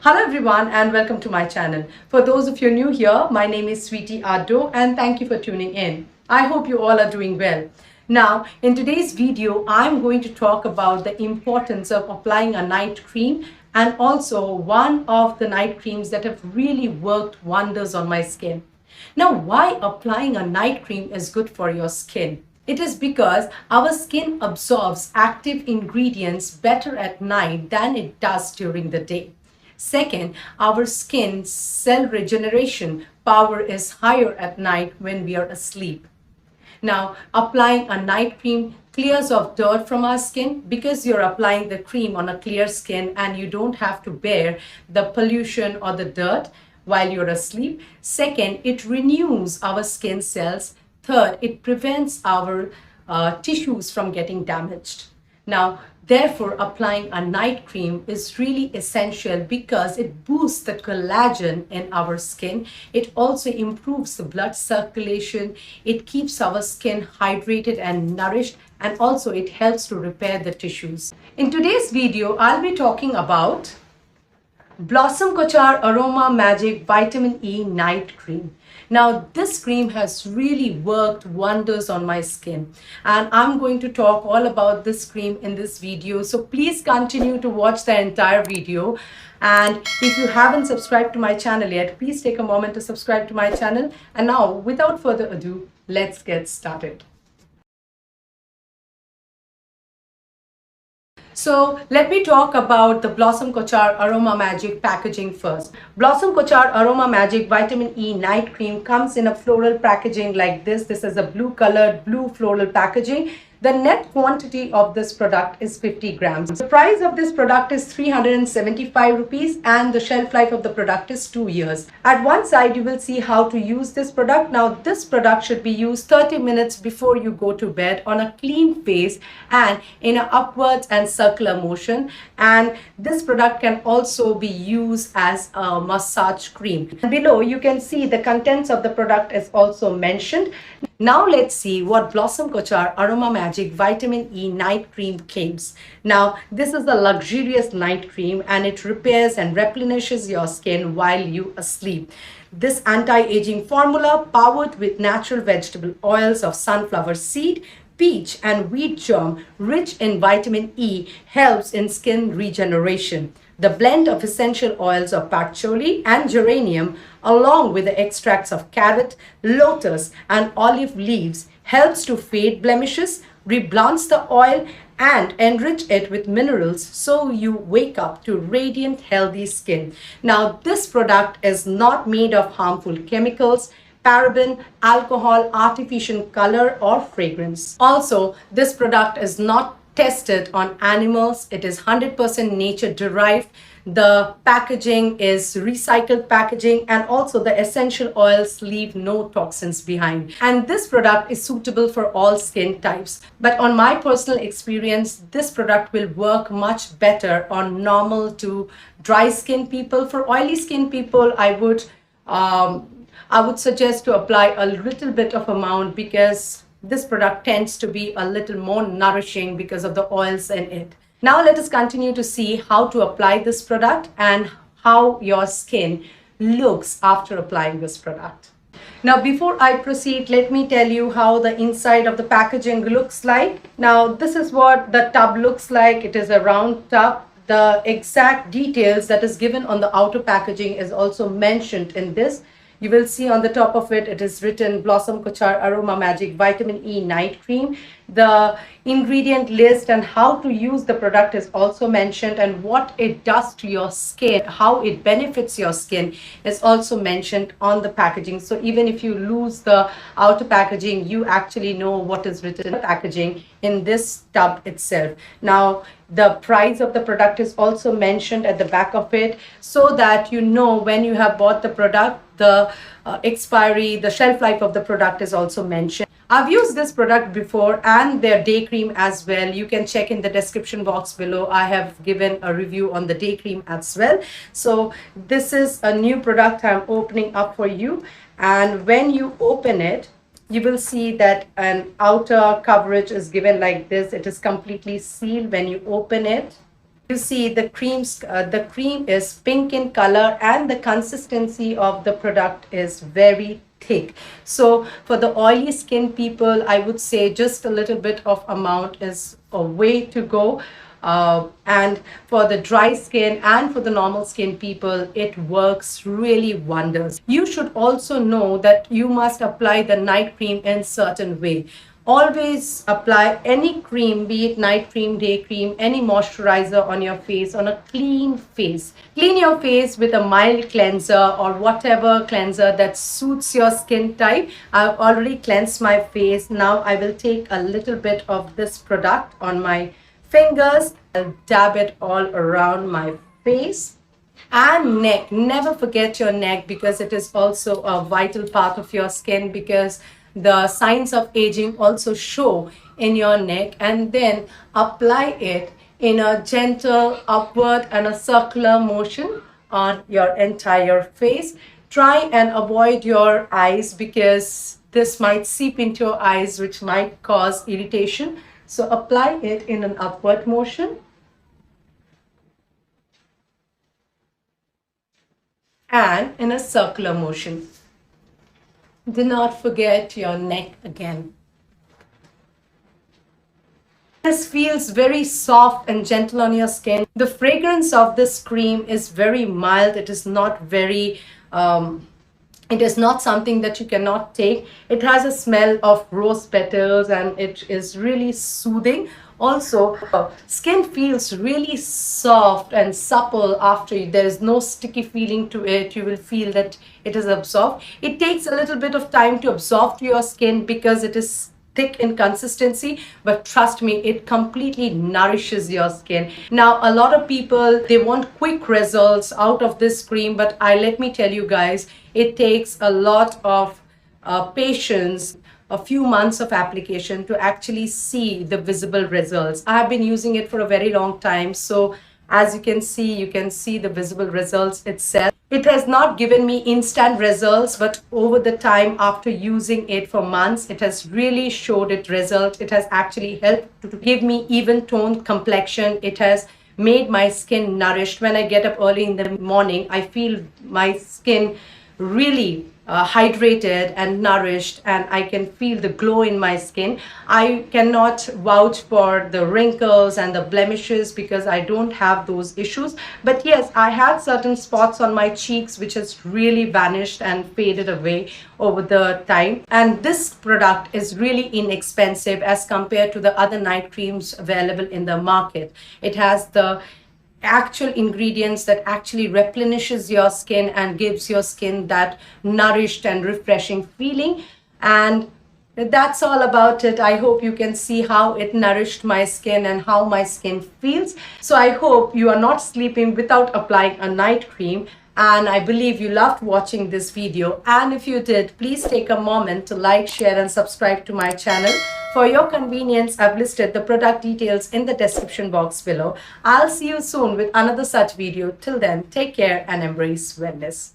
Hello everyone and welcome to my channel. For those of you new here, my name is Sweetie Addo and thank you for tuning in. I hope you all are doing well. Now, in today's video, I'm going to talk about the importance of applying a night cream and also one of the night creams that have really worked wonders on my skin. Now, why applying a night cream is good for your skin? It is because our skin absorbs active ingredients better at night than it does during the day. Second, our skin cell regeneration power is higher at night when we are asleep. Now, applying a night cream clears off dirt from our skin because you're applying the cream on a clear skin and you don't have to bear the pollution or the dirt while you're asleep. Second, it renews our skin cells. Third, it prevents our tissues from getting damaged. Now, therefore, applying a night cream is really essential because it boosts the collagen in our skin. It also improves the blood circulation. It keeps our skin hydrated and nourished, and also it helps to repair the tissues. In today's video, I'll be talking about Blossom Couture Aroma Magic Vitamin E Night Cream. Now, this cream has really worked wonders on my skin, and I'm going to talk all about this cream in this video. So please continue to watch the entire video. And if you haven't subscribed to my channel yet, please take a moment to subscribe to my channel. And now, without further ado, let's get started. So let me talk about the Blossom Couture Aroma Magic packaging first. Blossom Couture Aroma Magic Vitamin E Night Cream comes in a floral packaging like this. This is a blue floral packaging. The net quantity of this product is 50 grams. The price of this product is 375 rupees and the shelf life of the product is 2 years. At one side, you will see how to use this product. Now, this product should be used 30 minutes before you go to bed on a clean face and in an upwards and circular motion. And this product can also be used as a massage cream. And below, you can see the contents of the product is also mentioned. Now let's see what Blossom Couture Aroma Magic Vitamin E Night Cream claims. Now, this is a luxurious night cream and it repairs and replenishes your skin while you asleep. This anti-aging formula, powered with natural vegetable oils of sunflower seed, peach and wheat germ, rich in vitamin E, helps in skin regeneration. The blend of essential oils of patchouli and geranium, along with the extracts of carrot, lotus, and olive leaves, helps to fade blemishes, rebalance the oil, and enrich it with minerals so you wake up to radiant, healthy skin. Now, this product is not made of harmful chemicals, paraben, alcohol, artificial color, or fragrance. Also, this product is not tested on animals. It is 100% nature derived. The packaging is recycled packaging, and also the essential oils leave no toxins behind. And this product is suitable for all skin types. But on my personal experience, this product will work much better on normal to dry skin people. For oily skin people, I would suggest to apply a little bit of amount because this product tends to be a little more nourishing because of the oils in it. Now let us continue to see how to apply this product and how your skin looks after applying this product. Now, before I proceed, let me tell you how the inside of the packaging looks like. Now, this is what the tub looks like. It is a round tub. The exact details that is given on the outer packaging is also mentioned in this. You will see on the top of it, it is written Blossom Couture Aroma Magic Vitamin E Night Cream. The ingredient list and how to use the product is also mentioned, and what it does to your skin, how it benefits your skin is also mentioned on the packaging. So even if you lose the outer packaging, you actually know what is written in the packaging in this tub itself. Now, the price of the product is also mentioned at the back of it so that you know when you have bought the product, the expiry, the shelf life of the product is also mentioned. I've used this product before and their day cream as well. You can check in the description box below. I have given a review on the day cream as well. So this is a new product I'm opening up for you. And when you open it, you will see that an outer coverage is given like this. It is completely sealed when you open it. You see the cream is pink in color and the consistency of the product is very thick. So for the oily skin people, I would say just a little bit of amount is a way to go. And for the dry skin and for the normal skin people, it works really wonders. You should also know that you must apply the night cream in certain way. Always apply any cream, be it night cream, day cream, any moisturizer on your face, on a clean face. Clean your face with a mild cleanser or whatever cleanser that suits your skin type. I've already cleansed my face. Now I will take a little bit of this product on my fingers. I'll dab it all around my face and neck. Never forget your neck because it is also a vital part of your skin, because the signs of aging also show in your neck. And then apply it in a gentle upward and a circular motion on your entire face. Try and avoid your eyes because this might seep into your eyes, which might cause irritation. So apply it in an upward motion and in a circular motion. Do not forget your neck again. This feels very soft and gentle on your skin. The fragrance of this cream is very mild. It is not very it is not something that you cannot take. It has a smell of rose petals and it is really soothing. Also, skin feels really soft and supple after you. There is no sticky feeling to it. You will feel that it is absorbed. It takes a little bit of time to absorb to your skin because it is thick in consistency, but trust me, it completely nourishes your skin. Now a lot of people, they want quick results out of this cream, but let me tell you guys, it takes a lot of patience, a few months of application to actually see the visible results. I have been using it for a very long time, so as you can see the visible results itself. It has not given me instant results, but over the time after using it for months, it has really showed its result. It has actually helped to give me even toned complexion. It has made my skin nourished. When I get up early in the morning, I feel my skin really hydrated and nourished, and I can feel the glow in my skin. I cannot vouch for the wrinkles and the blemishes because I don't have those issues, but yes, I had certain spots on my cheeks which has really vanished and faded away over the time. And this product is really inexpensive as compared to the other night creams available in the market. It has the actual ingredients that actually replenishes your skin and gives your skin that nourished and refreshing feeling. And that's all about it. I hope you can see how it nourished my skin and how my skin feels. So I hope you are not sleeping without applying a night cream. And I believe you loved watching this video. And if you did, please take a moment to like, share and subscribe to my channel. For your convenience, I've listed the product details in the description box below. I'll see you soon with another such video. Till then, take care and embrace wellness.